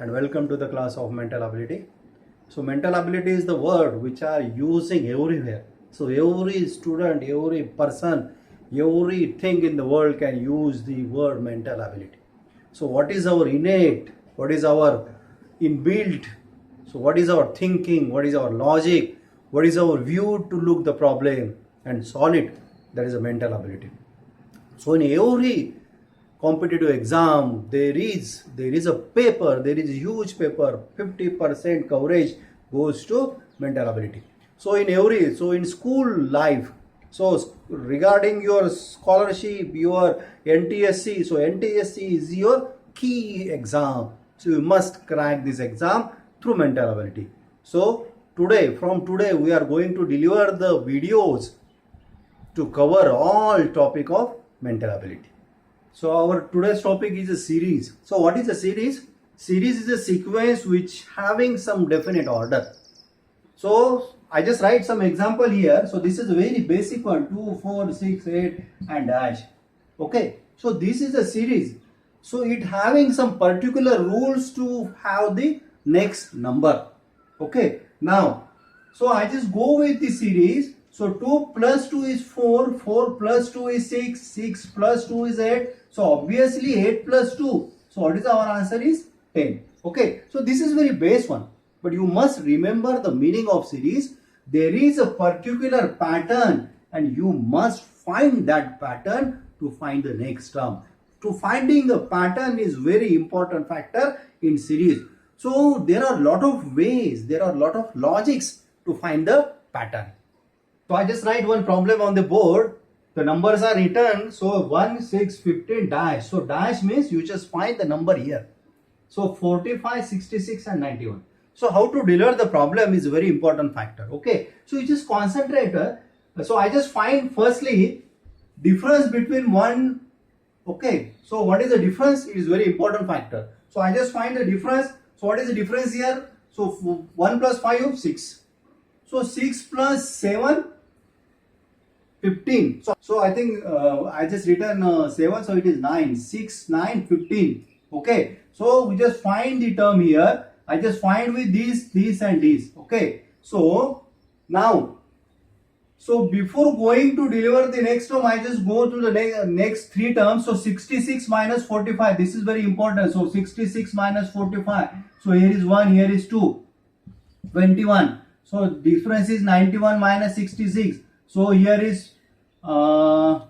and welcome to the class of mental ability. So mental ability is the word which are using everywhere. So every student, every person, everything in the world can use the word mental ability. So what is our innate? What is our inbuilt? So what is our thinking? What is our logic? What is our view to look the problem and solve it? That is a mental ability. So in every competitive exam there is a paper, there is a huge paper, 50% coverage goes to mental ability. So in school life, so regarding your scholarship, your NTSC, so NTSC is your key exam, so you must crack this exam through mental ability. So from today we are going to deliver the videos to cover all topic of mental ability. So our today's topic is a series. So what is a series? Series is a sequence which having some definite order. So I just write some example here. So this is a very basic one, 2, 4, 6, 8 and dash. Okay. So this is a series. So it having some particular rules to have the next number. Okay. Now, so I just go with the series. So 2 plus 2 is 4, 4 plus 2 is 6, 6 plus 2 is 8. So obviously 8 plus 2. So what is our answer is 10. Okay. So this is very base one. But you must remember the meaning of series. There is a particular pattern and you must find that pattern to find the next term. To finding a pattern is very important factor in series. So there are a lot of ways, there are a lot of logics to find the pattern. So I just write one problem on the board. The numbers are written. So 1, 6, 15 dash. So dash means you just find the number here. So 45, 66 and 91. So how to deliver the problem is a very important factor. Okay. So you just concentrate. So I just find firstly difference between one. Okay. So what is the difference? It is very important factor. So I just find the difference. So what is the difference here? So 1 plus 5, 6. So 6 plus 7, 15. So I think I just written 7. So it is 9. 6, 9, 15. Okay. So we just find the term here. I just find with this and this. Okay. So now, so before going to deliver the next term, I just go to the next three terms. So 66 minus 45. This is very important. So 66 minus 45. So here is 1, here is 2. 21. So difference is 91 minus 66. So here is 5,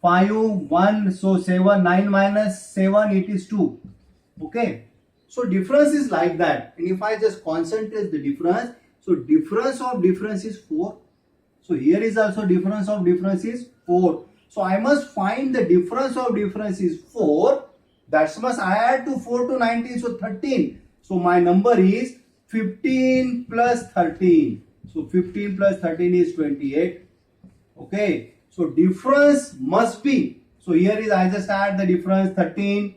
1. So 7, 9 minus 7, it is 2. Okay. So difference is like that. And if I just concentrate the difference, so difference of difference is 4. So here is also difference of difference is 4. So I must find the difference of difference is 4. That must I add to 4 to 19. So 13. So my number is 15 plus 13. So 15 plus 13 is 28. Okay. So difference must be. So here is I just add the difference 13.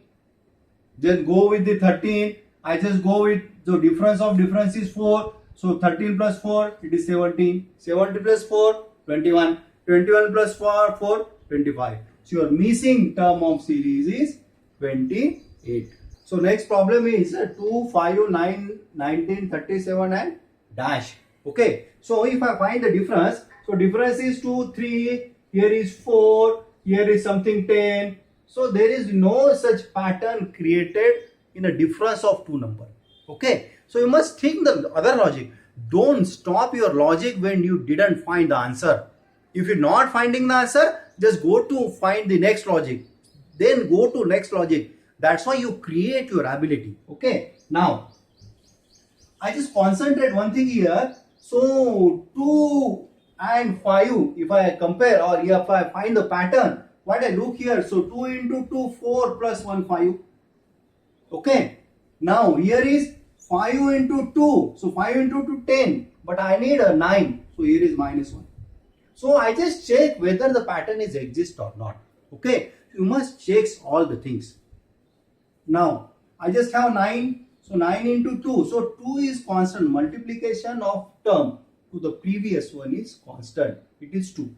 Just go with the 13. I just go with the difference of difference is 4. So 13 plus 4 it is 17. 70 plus 4 21. 21 plus 4 25. So your missing term of series is 28. So next problem is 2, 5, 9, 19, 37 and dash. Okay. So if I find the difference, so difference is 2, 3, here is 4, here is something 10. So there is no such pattern created in a difference of two numbers. Okay. So you must think the other logic. Don't stop your logic when you didn't find the answer. If you're not finding the answer, just go to find the next logic. Then go to next logic. That's why you create your ability. Okay. Now, I just concentrate one thing here. So 2 and 5, if I compare or if I find the pattern, what I look here, so 2 into 2, 4 plus 1, 5. Okay. Now here is 5 into 2. So 5 into 2, 10. But I need a 9. So here is minus 1. So I just check whether the pattern is exist or not. Okay. You must check all the things. Now I just have 9. So 9 into 2. So 2 is constant. Multiplication of term to the previous one is constant. It is 2.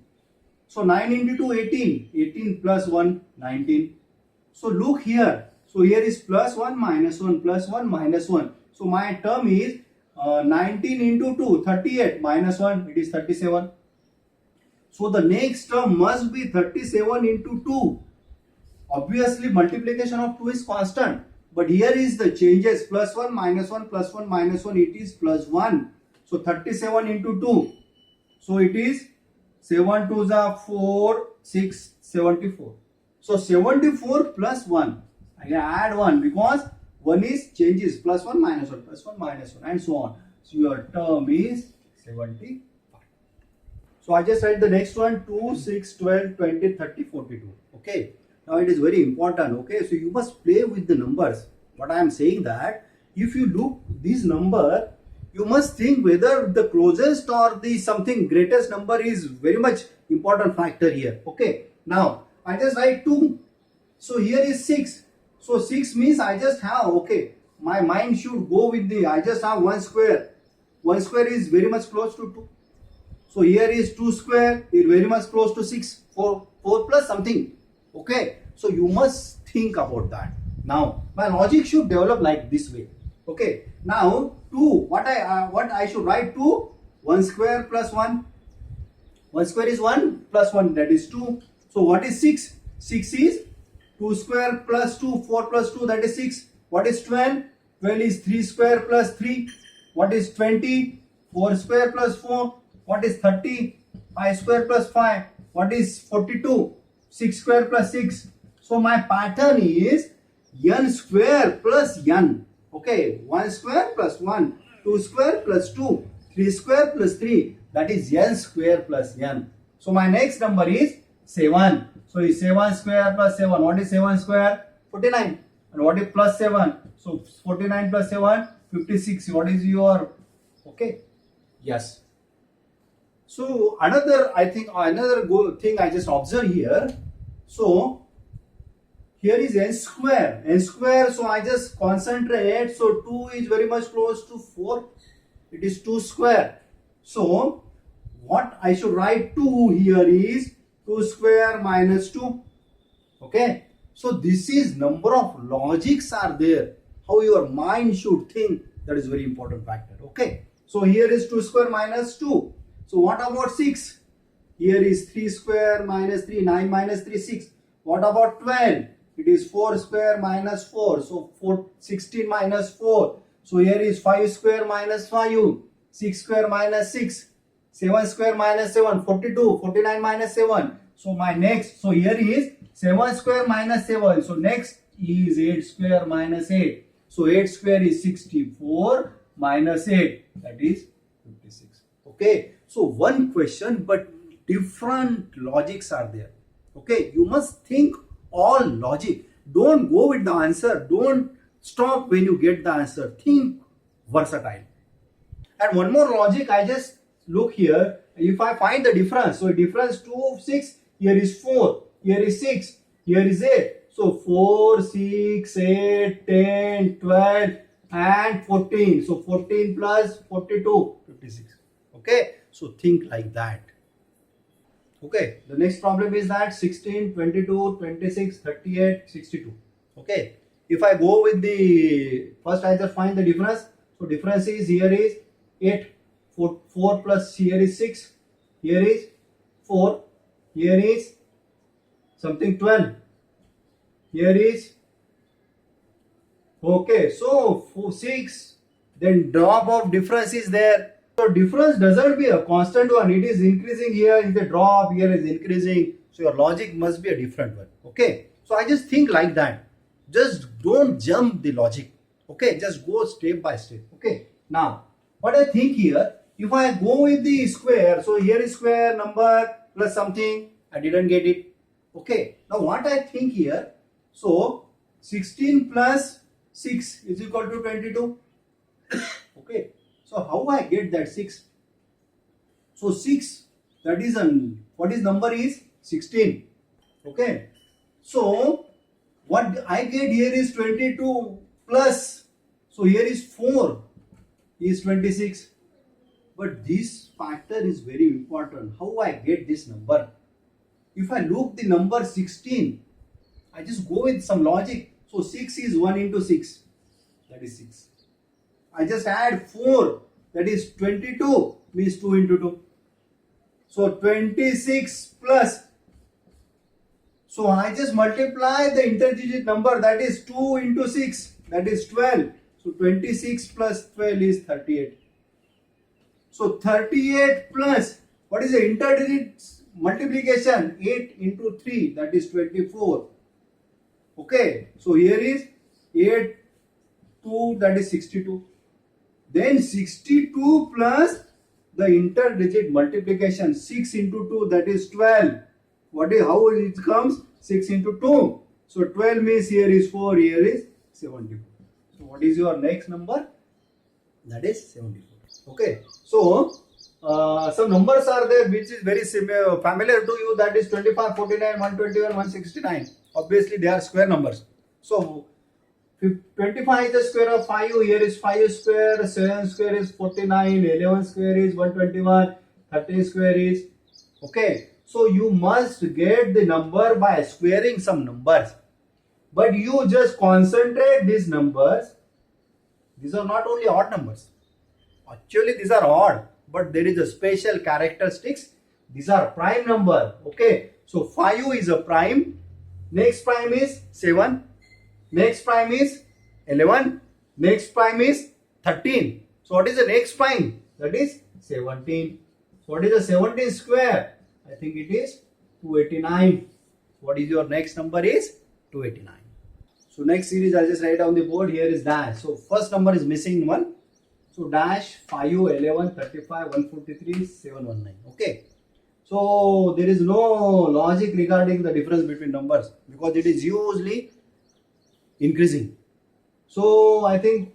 So 9 into 2, 18. 18 plus 1, 19. So look here. So here is plus 1, minus 1, plus 1, minus 1. So my term is 19 into 2, 38, minus 1, it is 37. So the next term must be 37 into 2. Obviously multiplication of 2 is constant. But here is the changes, plus 1, minus 1, plus 1, minus 1, it is plus 1. So 37 into 2. So it is 7 2s are 4, 6, 74. So 74 plus 1. I can add 1 because 1 is changes, plus 1, minus 1, plus 1, minus 1 and so on. So your term is 75. So I just write the next one, 2, 6, 12, 20, 30, 42. Okay. Now it is very important. Okay. So you must play with the numbers. What I am saying that if you look this number, you must think whether the closest or the something greatest number is very much important factor here. Okay. Now I just write 2. So here is 6. So 6 means I just have, okay, my mind should go with the, I just have 1 square. 1 square is very much close to 2. So here is 2 square, is very much close to 6, 4 plus something. Okay. So you must think about that. Now my logic should develop like this way. Okay. Now 2, what I should write 2, 1 square plus 1. 1 square is 1 plus 1, that is 2. So what is 6? 6 is 2 square plus 2, 4 plus 2, that is 6. What is 12? 12 is 3 square plus 3. What is 20? 4 square plus 4. What is 30? 5 square plus 5. What is 42? 6 square plus 6. So my pattern is n square plus n. Okay, 1 square plus 1, 2 square plus 2, 3 square plus 3. That is n square plus n. So my next number is 7. So is 7 square plus 7. What is 7 square? 49. And what is plus 7? So 49 plus 7, 56. What is your, okay? Yes. So another thing I just observe here. So here is n square. N square, so I just concentrate. So 2 is very much close to 4. It is 2 square. So what I should write 2 here is 2 square minus 2. Okay. So this is number of logics are there. How your mind should think, that is very important factor. Okay. So here is 2 square minus 2. So what about 6? Here is 3 square minus 3, 9 minus 3, 6. What about 12? It is 4 square minus 4. So 16 minus 4. So here is 5 square minus 5. 6 square minus 6. 7 square minus 7. 42. 49 minus 7. So my next, so here is 7 square minus 7. So next is 8 square minus 8. So 8 square is 64 minus 8. That is 56. Okay. So one question, but different logics are there. Okay. You must think all logic. Don't go with the answer. Don't stop when you get the answer. Think versatile. And one more logic, I just look here. If I find the difference, so difference 2, 6, here is 4, here is 6, here is 8. So 4, 6, 8, 10, 12 and 14. So 14 plus 42, 56. Okay. So think like that. Okay. The next problem is that 16, 22, 26, 38, 62. Okay. If I go with the, first I just find the difference. So difference is, here is 8, 4 plus here is 6, here is 4, here is something 12, here is, okay, so 6, then drop of difference is there. So difference doesn't be a constant one, it is increasing. Here is the drop, here is increasing. So your logic must be a different one. Okay, so I just think like that. Just don't jump the logic. Okay, just go step by step. Okay, now what I think here, if I go with the square, so here is square number plus something, I didn't get it. Okay, now what I think here, so 16 plus 6 is equal to 22. Okay, so how I get that 6? So 6, that is what is number is 16. Okay, so what I get here is 22 plus, so here is 4 is 26. But this factor is very important. How I get this number? If I look the number 16, I just go with some logic. So So 6 is 1 into 6, that is 6. I just add 4, that is 22, means 2 into 2. So 26 plus. So I just multiply the interdigit number, that is 2 into 6, that is 12. So 26 plus 12 is 38. So 38 plus, what is the interdigit multiplication? 8 into 3, that is 24. Okay, so here is 8, 2, that is 62. Then 62 plus the interdigit multiplication, 6 into 2, that is 12. How it comes? 6 into 2. So 12 means here is 4, here is 74. So what is your next number? That is 74. Okay, so some numbers are there which is very similar, familiar to you, that is 25, 49, 121, 169. Obviously they are square numbers. So 25 is the square of 5, here is 5 square, 7 square is 49, 11 square is 121, 13 square is, okay. So you must get the number by squaring some numbers. But you just concentrate these numbers. These are not only odd numbers. Actually these are odd, but there is a special characteristics. These are prime number, okay. So 5 is a prime. Next prime is 7. Next prime is 11. Next prime is 13. So what is the next prime? That is 17. So what is the 17 square? I think it is 289. What is your next number is 289. So next series I'll just write on the board. Here is dash. So first number is missing one. So dash 5, 11, 35, 143, 719. Okay. So there is no logic regarding the difference between numbers because it is usually increasing. So I think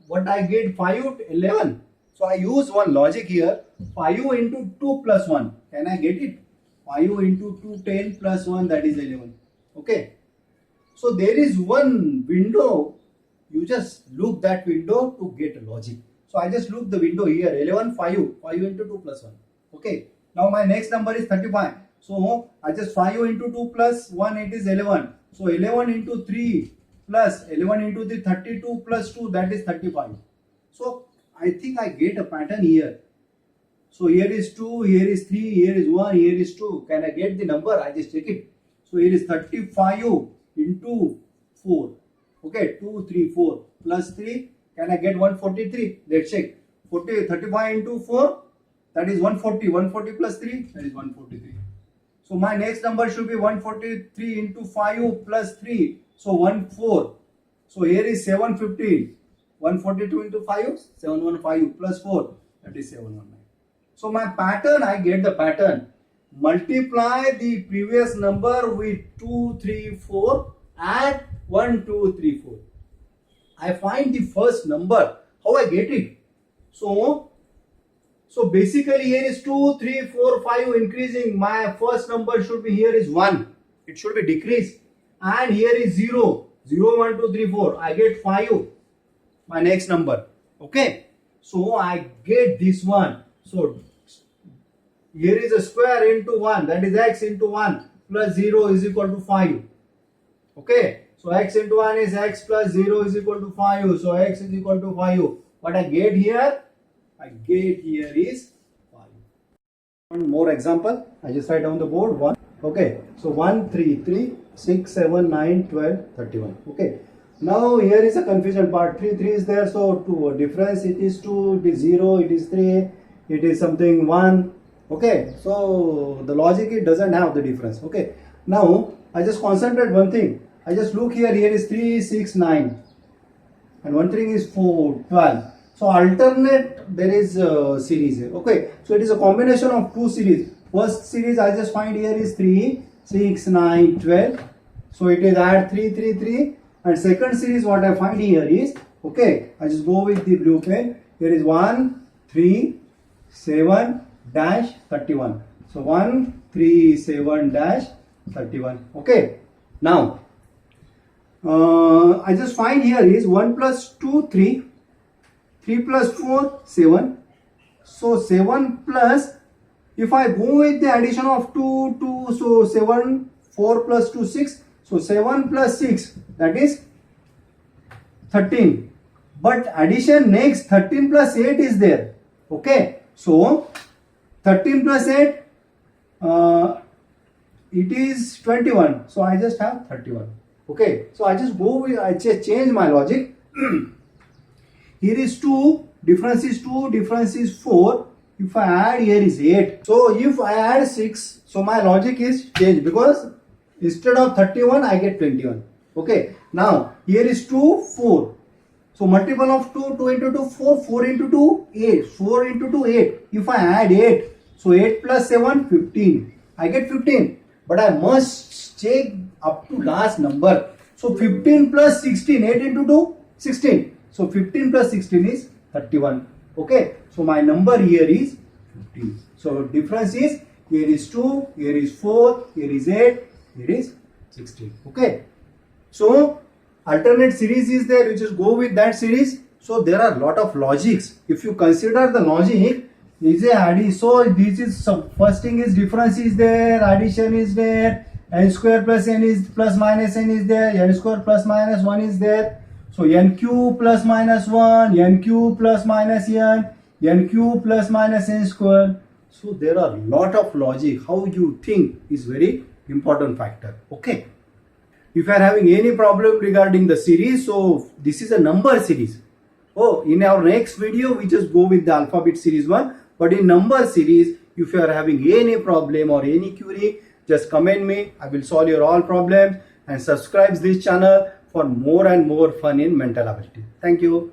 what I get 5, 11. So I use one logic here. 5 into 2 plus 1. Can I get it? 5 into 2, 10 plus 1, that is 11. Okay. So there is one window. You just look that window to get a logic. So I just look the window here. 11, 5. 5 into 2 plus 1. Okay. Now my next number is 35. So I just 5 into 2 plus 1, it is 11. So 11 into 3 plus 11 into the 32 plus 2, that is 35. So I think I get a pattern here. So here is 2, here is 3, here is 1, here is 2. Can I get the number? I just check it. So here is 35 into 4. Okay, 2, 3, 4 plus 3. Can I get 143? Let's check. 35 into 4, that is 140. 140 plus 3, that is 143. So my next number should be 143 into 5 plus 3. So 14. So here is 715. 142 into 5, 715 plus 4, that is 719. So my pattern, I get the pattern. Multiply the previous number with 2, 3, 4. Add 1, 2, 3, 4. I find the first number. How I get it? So basically here is 2, 3, 4, 5 increasing. My first number should be here is 1. It should be decreased. And here is 0. 0, 1, 2, 3, 4. I get 5. My next number. Okay. So I get this one. So here is a square into 1. That is x into 1 plus 0 is equal to 5. Okay. So x into 1 is x plus 0 is equal to 5. So x is equal to 5. What I get here? I get here is 5. One more example. I just write down the board. 1. Okay. So 1, 3, 3, 6, 7, 9, 12, 31. Okay. Now here is a confusion part. 3, 3 is there. So 2. Difference it is 2. It is 0. It is 3. It is something 1. Okay. So the logic, it doesn't have the difference. Okay. Now I just concentrate one thing. I just look here. Here is 3, 6, 9. And one thing is 4, 12. So alternate, there is a series here. Okay. So it is a combination of two series. First series I just find here is 3, 6, 9, 12. So it is add 3, 3, 3. And second series what I find here is, okay, I just go with the blue pen. Here is 1, 3, 7, dash 31. So 1, 3, 7, dash 31. Okay. Now, I just find here is 1 plus 2, 3. 3 plus 4, 7. So 7 plus, if I go with the addition of 2, so 7, 4 plus 2, 6. So 7 plus 6, that is 13. But addition next 13 plus 8 is there. Okay. So 13 plus 8 it is 21. So I just have 31. Okay. So I just go with, I just change my logic. Here is 2, difference is 2, difference is 4. If I add here is 8. So if I add 6, so my logic is changed because instead of 31 I get 21. Okay. Now here is 2, 4. So multiple of 2, 2 into 2, 4, 4 into 2, 8, 4 into 2, 8. If I add 8, so 8 plus 7, 15. I get 15. But I must check up to last number. So 15 plus 16, 8 into 2, 16. So 15 plus 16 is 31. Okay. So my number here is 15. So difference is here is 2, here is 4, here is 8, here is 16. Okay. So alternate series is there, you just go with that series. So there are lot of logics. If you consider the logic, is a addition. So this is first thing is difference is there, addition is there, n square plus n is plus minus n is there, n square plus minus 1 is there. So n cube plus minus 1, n cube plus minus n cube plus minus n square. So there are lot of logic. How you think is very important factor. Okay. If you are having any problem regarding the series, so this is a number series. Oh, in our next video, we just go with the alphabet series one. But in number series, if you are having any problem or any query, just comment me. I will solve your all problems and subscribe this channel for more and more fun in mental ability. Thank you.